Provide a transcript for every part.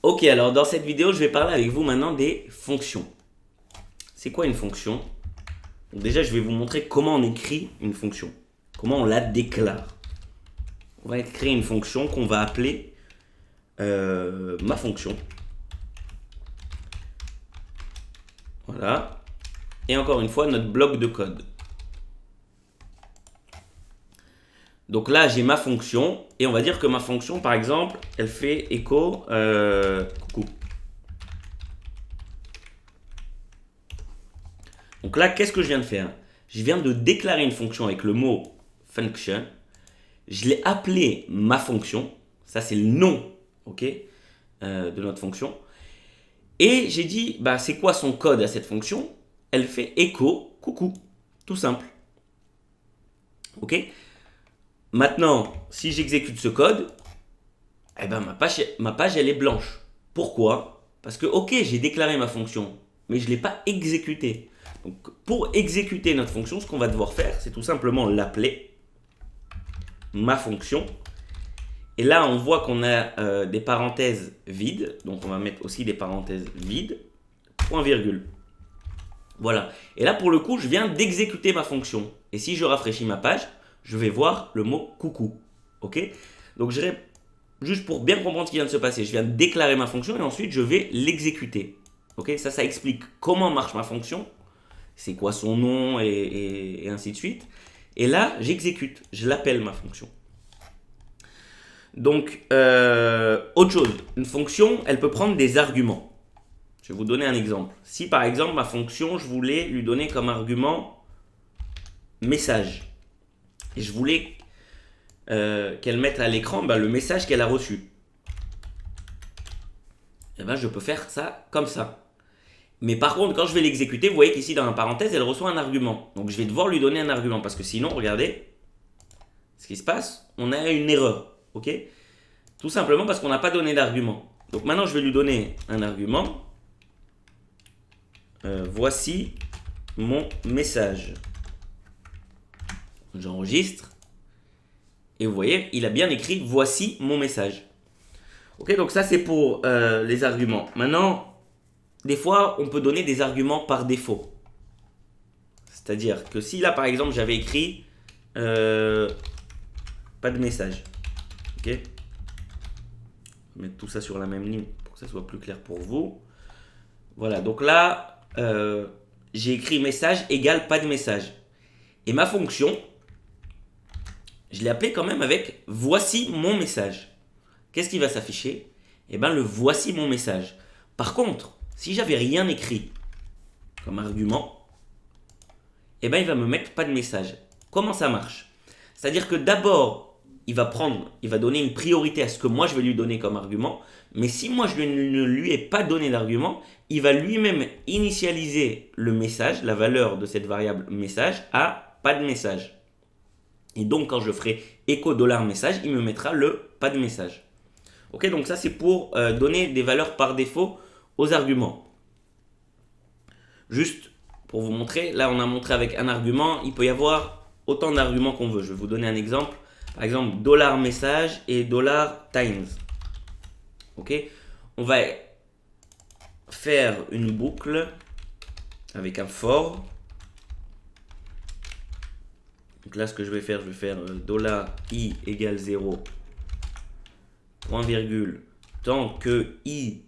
Ok, alors dans cette vidéo, je vais parler avec vous maintenant des fonctions. C'est quoi une fonction? Donc déjà, je vais vous montrer comment on écrit une fonction. Comment on la déclare. On va créer une fonction qu'on va appeler ma fonction. Voilà. Et encore une fois, notre bloc de code. Donc là, j'ai ma fonction. Et on va dire que ma fonction, par exemple, elle fait écho coucou. Donc là, qu'est-ce que je viens de faire? Je viens de déclarer une fonction avec le mot function. Je l'ai appelée ma fonction. Ça, c'est le nom, ok, de notre fonction. Et j'ai dit, bah, c'est quoi son code à cette fonction? Elle fait écho coucou. Tout simple. Ok. Maintenant, si j'exécute ce code, eh ben, ma page, elle est blanche. Pourquoi? Parce que, ok, j'ai déclaré ma fonction, mais je ne l'ai pas exécutée. Donc, pour exécuter notre fonction, ce qu'on va devoir faire, c'est tout simplement l'appeler ma fonction. Et là, on voit qu'on a des parenthèses vides. Donc, on va mettre aussi des parenthèses vides, point virgule. Voilà. Et là, pour le coup, je viens d'exécuter ma fonction. Et si je rafraîchis ma page, je vais voir le mot coucou. Ok? Donc, juste pour bien comprendre ce qui vient de se passer, je viens de déclarer ma fonction et ensuite, je vais l'exécuter. Ok? Ça explique comment marche ma fonction, c'est quoi son nom et ainsi de suite. Et là, j'exécute, je l'appelle ma fonction. Donc, autre chose, une fonction, elle peut prendre des arguments. Je vais vous donner un exemple. Si par exemple, ma fonction, je voulais lui donner comme argument message, et je voulais qu'elle mette à l'écran le message qu'elle a reçu, et ben, je peux faire ça comme ça. Mais par contre, quand je vais l'exécuter, vous voyez qu'ici, dans la parenthèse, elle reçoit un argument. Donc, je vais devoir lui donner un argument, parce que sinon, regardez, ce qui se passe, on a une erreur. Ok? Tout simplement parce qu'on n'a pas donné d'argument. Donc maintenant, je vais lui donner un argument. Voici mon message. J'enregistre. Et vous voyez, il a bien écrit voici mon message. Ok, donc ça c'est pour les arguments. Maintenant, des fois, on peut donner des arguments par défaut. C'est-à-dire que si là, par exemple, j'avais écrit pas de message. Ok. Je vais mettre tout ça sur la même ligne pour que ça soit plus clair pour vous. Voilà, donc là, j'ai écrit message égale pas de message. Et ma fonction, je l'ai appelée quand même avec voici mon message. Qu'est-ce qui va s'afficher? Eh bien, le voici mon message. Par contre, si j'avais rien écrit comme argument, eh bien, il va me mettre pas de message. Comment ça marche? C'est-à-dire que d'abord, il va donner une priorité à ce que moi je vais lui donner comme argument. Mais si moi je ne lui ai pas donné d'argument, il va lui-même initialiser le message, la valeur de cette variable message, à pas de message. Et donc quand je ferai écho $message, il me mettra le pas de message. Ok, donc ça c'est pour donner des valeurs par défaut aux arguments. Juste pour vous montrer, là on a montré avec un argument, il peut y avoir autant d'arguments qu'on veut. Je vais vous donner un exemple. Par exemple, $message et $times. Ok, on va faire une boucle avec un for. Donc là, ce que je vais faire $i égale 0, point virgule, tant que i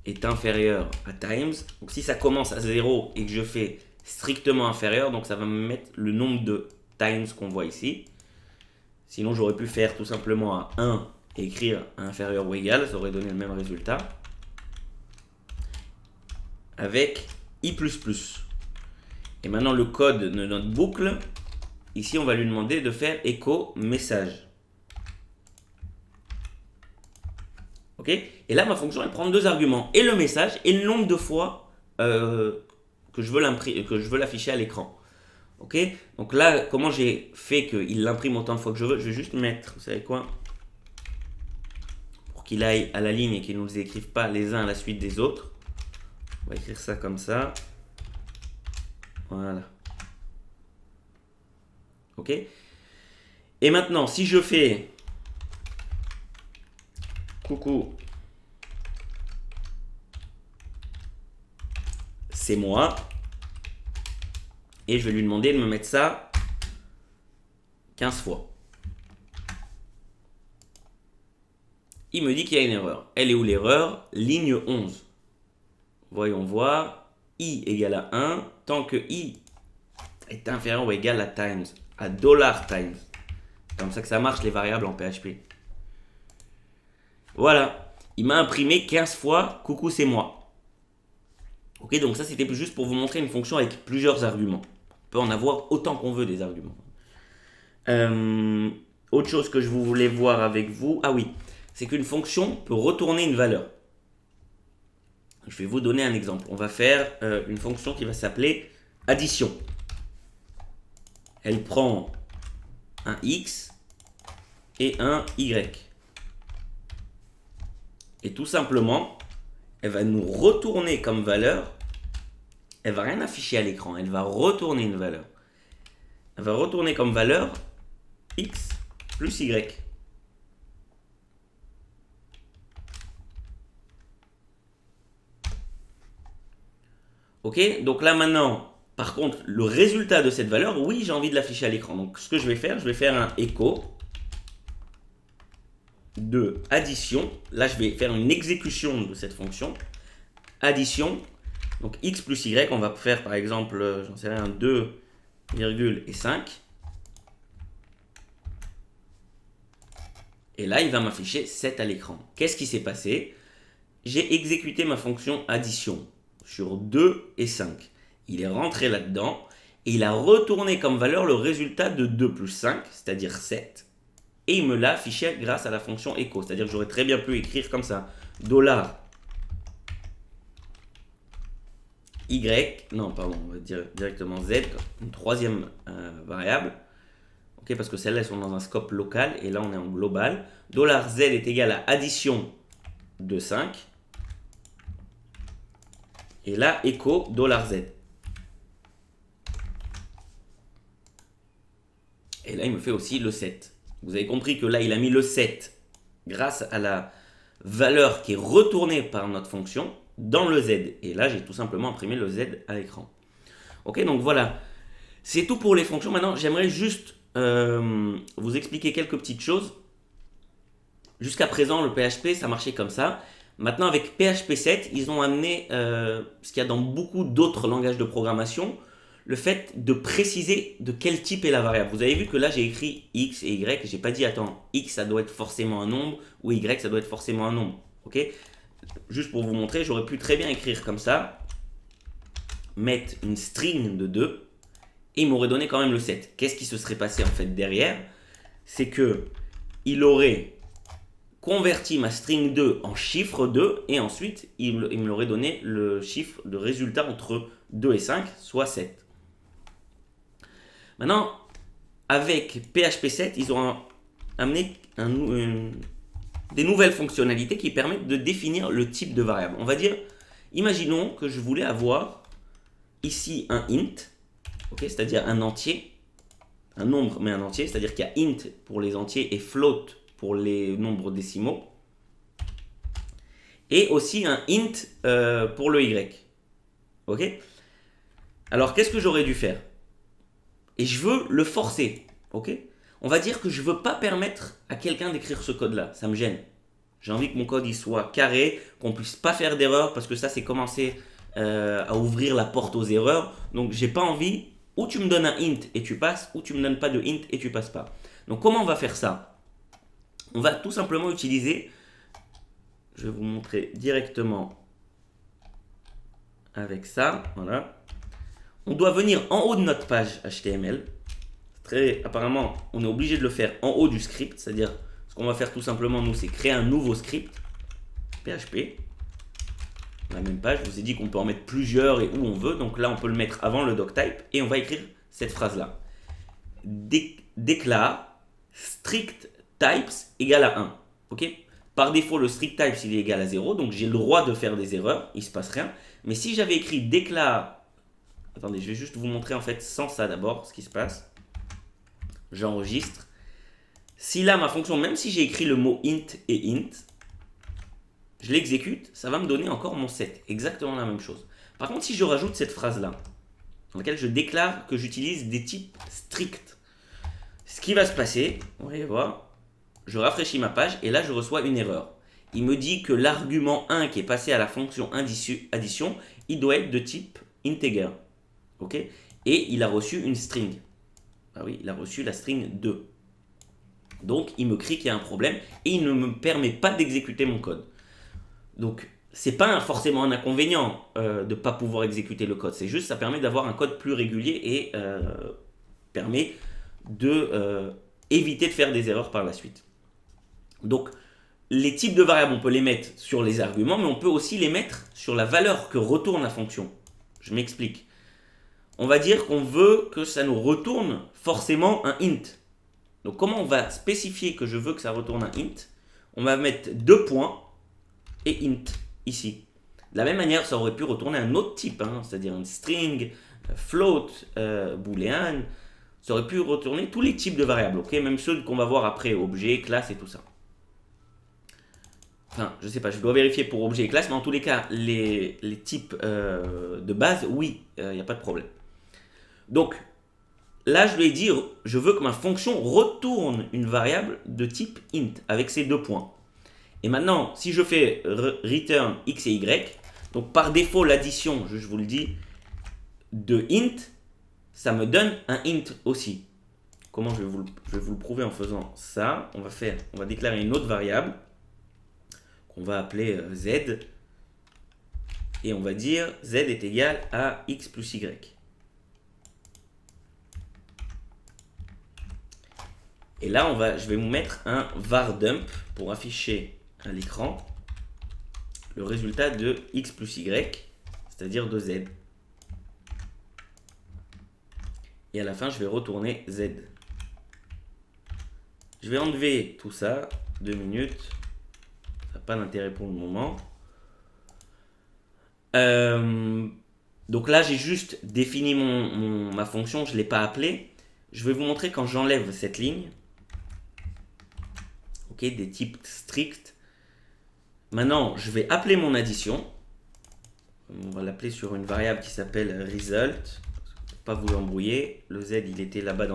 est inférieur à times. Donc si ça commence à 0 et que je fais strictement inférieur, donc ça va me mettre le nombre de times qu'on voit ici. Sinon, j'aurais pu faire tout simplement à 1 et écrire inférieur ou égal, ça aurait donné le même résultat. Avec i++. Et maintenant, le code de notre boucle, ici, on va lui demander de faire écho message. Ok? Et là, ma fonction, elle prend deux arguments, et le message, et le nombre de fois que je veux l'afficher à l'écran. Ok? Donc là, comment j'ai fait qu'il l'imprime autant de fois que je veux? Je vais juste mettre, vous savez quoi? Pour qu'il aille à la ligne et qu'il ne nous écrive pas les uns à la suite des autres. On va écrire ça comme ça. Voilà. Ok? Et maintenant, si je fais coucou, c'est moi. Et je vais lui demander de me mettre ça 15 fois. Il me dit qu'il y a une erreur. Elle est où l'erreur? Ligne 11. Voyons voir. I égale à 1. Tant que I est inférieur ou égal à times, à $times. C'est comme ça que ça marche les variables en PHP. Voilà. Il m'a imprimé 15 fois coucou c'est moi. Ok, donc ça c'était juste pour vous montrer une fonction avec plusieurs arguments. On peut en avoir autant qu'on veut des arguments. Autre chose que je voulais voir avec vous. Ah oui, c'est qu'une fonction peut retourner une valeur. Je vais vous donner un exemple. On va faire une fonction qui va s'appeler addition. Elle prend un x et un y. Et tout simplement, elle va nous retourner comme valeur. Elle va rien afficher à l'écran. Elle va retourner une valeur. Elle va retourner comme valeur x plus y. Ok, donc là maintenant, par contre, le résultat de cette valeur, oui, j'ai envie de l'afficher à l'écran. Donc ce que je vais faire un echo de addition. Là, je vais faire une exécution de cette fonction. Addition, donc x plus y, on va faire par exemple, j'en sais rien, 2,5. Et là, il va m'afficher 7 à l'écran. Qu'est-ce qui s'est passé? J'ai exécuté ma fonction addition sur 2 et 5. Il est rentré là-dedans et il a retourné comme valeur le résultat de 2 plus 5, c'est-à-dire 7. Et il me l'a affiché grâce à la fonction echo. C'est-à-dire que j'aurais très bien pu écrire comme ça. $y, non pardon, on va dire directement z, une troisième variable. Ok, parce que celles-là sont dans un scope local et là on est en global. $z est égal à addition de 5. Et là, echo $z. Et là, il me fait aussi le 7. Vous avez compris que là, il a mis le 7 grâce à la valeur qui est retournée par notre fonction dans le z. Et là, j'ai tout simplement imprimé le z à l'écran. Ok, donc voilà. C'est tout pour les fonctions. Maintenant, j'aimerais juste vous expliquer quelques petites choses. Jusqu'à présent, le PHP, ça marchait comme ça. Maintenant, avec PHP 7, ils ont amené ce qu'il y a dans beaucoup d'autres langages de programmation, le fait de préciser de quel type est la variable. Vous avez vu que là, j'ai écrit x et y, et j'ai pas dit, attends, x, ça doit être forcément un nombre, ou y, ça doit être forcément un nombre. Ok? Juste pour vous montrer, j'aurais pu très bien écrire comme ça, mettre une string de 2, et il m'aurait donné quand même le 7. Qu'est-ce qui se serait passé en fait derrière? C'est que il aurait converti ma string 2 en chiffre 2 et ensuite il me l'aurait donné le chiffre de résultat entre 2 et 5, soit 7. Maintenant, avec PHP 7, ils ont amené des nouvelles fonctionnalités qui permettent de définir le type de variable. On va dire, imaginons que je voulais avoir ici un int, okay, c'est-à-dire un entier, un nombre mais un entier, c'est-à-dire qu'il y a int pour les entiers et float pour les nombres décimaux, et aussi un int pour le y. Ok? Alors qu'est-ce que j'aurais dû faire? Et je veux le forcer. Ok? On va dire que je ne veux pas permettre à quelqu'un d'écrire ce code-là. Ça me gêne. J'ai envie que mon code il soit carré, qu'on ne puisse pas faire d'erreur, parce que ça c'est commencer à ouvrir la porte aux erreurs. Donc j'ai pas envie, ou tu me donnes un int et tu passes, ou tu me donnes pas de int et tu passes pas. Donc comment on va faire ça? On va tout simplement utiliser, je vais vous montrer directement avec ça, voilà. On doit venir en haut de notre page HTML. Apparemment, on est obligé de le faire en haut du script, c'est-à-dire ce qu'on va faire tout simplement nous, c'est créer un nouveau script PHP. La même page, je vous ai dit qu'on peut en mettre plusieurs et où on veut, donc là on peut le mettre avant le doctype et on va écrire cette phrase-là. Déclare strict types égale à 1. Ok? Par défaut, le strict types il est égal à 0, donc j'ai le droit de faire des erreurs, il ne se passe rien. Mais si j'avais écrit déclare. Attendez, je vais juste vous montrer en fait sans ça d'abord ce qui se passe. J'enregistre. Si là ma fonction, même si j'ai écrit le mot int et int, je l'exécute, ça va me donner encore mon set, exactement la même chose. Par contre, si je rajoute cette phrase-là, dans laquelle je déclare que j'utilise des types stricts, ce qui va se passer, vous allez voir, je rafraîchis ma page et là je reçois une erreur. Il me dit que l'argument 1 qui est passé à la fonction addition, il doit être de type integer. Ok? Et il a reçu une string. Ah oui, il a reçu la string 2. Donc il me crie qu'il y a un problème et il ne me permet pas d'exécuter mon code. Donc c'est pas forcément un inconvénient de ne pas pouvoir exécuter le code. C'est juste ça permet d'avoir un code plus régulier et permet de éviter de faire des erreurs par la suite. Donc les types de variables, on peut les mettre sur les arguments, mais on peut aussi les mettre sur la valeur que retourne la fonction. Je m'explique. On va dire qu'on veut que ça nous retourne forcément un int. Donc comment on va spécifier que je veux que ça retourne un int? On va mettre 2 points et int ici. De la même manière, ça aurait pu retourner un autre type, c'est-à-dire une string, float, boolean. Ça aurait pu retourner tous les types de variables, ok? Même ceux qu'on va voir après, objet, classe et tout ça. Enfin, je sais pas, je dois vérifier pour objet et classe, mais en tous les cas, les types de base, oui, il n'y a pas de problème. Donc, là, je lui ai dit, je veux que ma fonction retourne une variable de type int avec ces 2 points. Et maintenant, si je fais return x et y, donc par défaut, l'addition, je vous le dis, de int, ça me donne un int aussi. Comment je vais vous le prouver en faisant ça? On va déclarer une autre variable qu'on va appeler z. Et on va dire z est égal à x plus y. Et là, je vais vous mettre un var dump pour afficher à l'écran le résultat de x plus y, c'est-à-dire de z. Et à la fin, je vais retourner z. Je vais enlever tout ça, 2 minutes, ça n'a pas d'intérêt pour le moment. Donc là, j'ai juste défini ma fonction, je ne l'ai pas appelée. Je vais vous montrer quand j'enlève cette ligne. Ok, des types stricts. Maintenant, je vais appeler mon addition. On va l'appeler sur une variable qui s'appelle result. Pour pas vous embrouiller. Le z, il était là-bas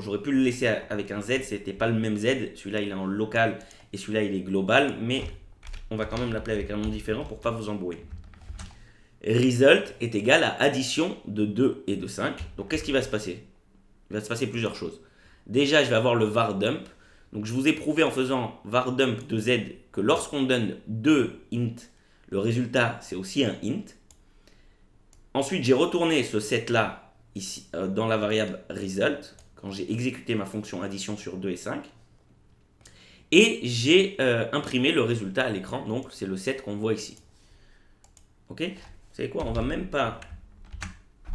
j'aurais pu le laisser avec un z, c'était pas le même z. Celui-là, il est en local et celui-là, il est global. Mais on va quand même l'appeler avec un nom différent pour pas vous embrouiller. Result est égal à addition de 2 et de 5. Donc, qu'est-ce qui va se passer? Il va se passer plusieurs choses. Déjà, je vais avoir le var dump. Donc, je vous ai prouvé en faisant var dump de z que lorsqu'on donne 2 int, le résultat, c'est aussi un int. Ensuite, j'ai retourné ce set-là ici dans la variable result, quand j'ai exécuté ma fonction addition sur 2 et 5. Et j'ai imprimé le résultat à l'écran. Donc, c'est le set qu'on voit ici. Ok? Vous savez quoi? On ne va même pas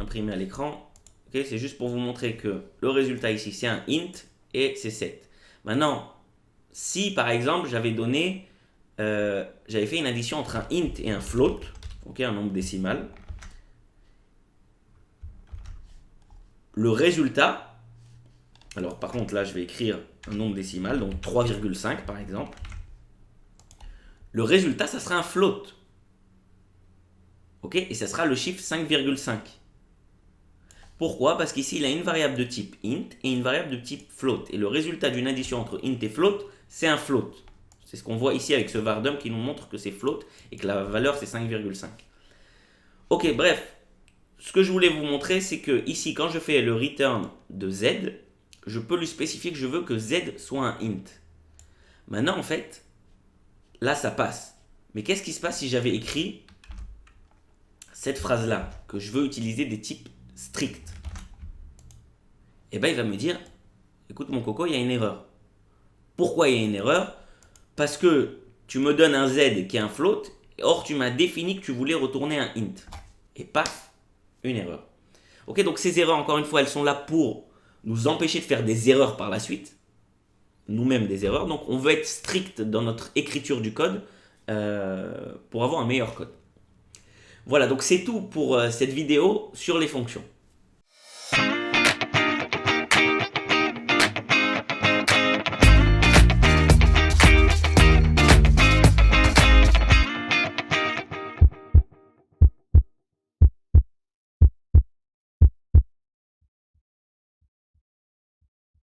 imprimer à l'écran. Okay, c'est juste pour vous montrer que le résultat ici, c'est un int et c'est 7. Maintenant, si par exemple, j'avais fait une addition entre un int et un float, okay, un nombre décimal, le résultat, alors par contre là, je vais écrire un nombre décimal, donc 3,5 par exemple, le résultat, ça sera un float. Ok, et ça sera le chiffre 5,5. Pourquoi? Parce qu'ici, il a une variable de type int et une variable de type float. Et le résultat d'une addition entre int et float, c'est un float. C'est ce qu'on voit ici avec ce var dump qui nous montre que c'est float et que la valeur, c'est 5,5. Ok, bref. Ce que je voulais vous montrer, c'est que ici, quand je fais le return de z, je peux lui spécifier que je veux que z soit un int. Maintenant, en fait, là, ça passe. Mais qu'est-ce qui se passe si j'avais écrit cette phrase-là, que je veux utiliser des types strict? Et bien il va me dire, écoute mon coco, il y a une erreur. Pourquoi il y a une erreur? Parce que tu me donnes un z qui est un float, or tu m'as défini que tu voulais retourner un int. Et paf, une erreur. Ok, donc ces erreurs, encore une fois, elles sont là pour nous empêcher de faire des erreurs par la suite. Nous-mêmes des erreurs. Donc on veut être strict dans notre écriture du code pour avoir un meilleur code. Voilà, donc c'est tout pour cette vidéo sur les fonctions.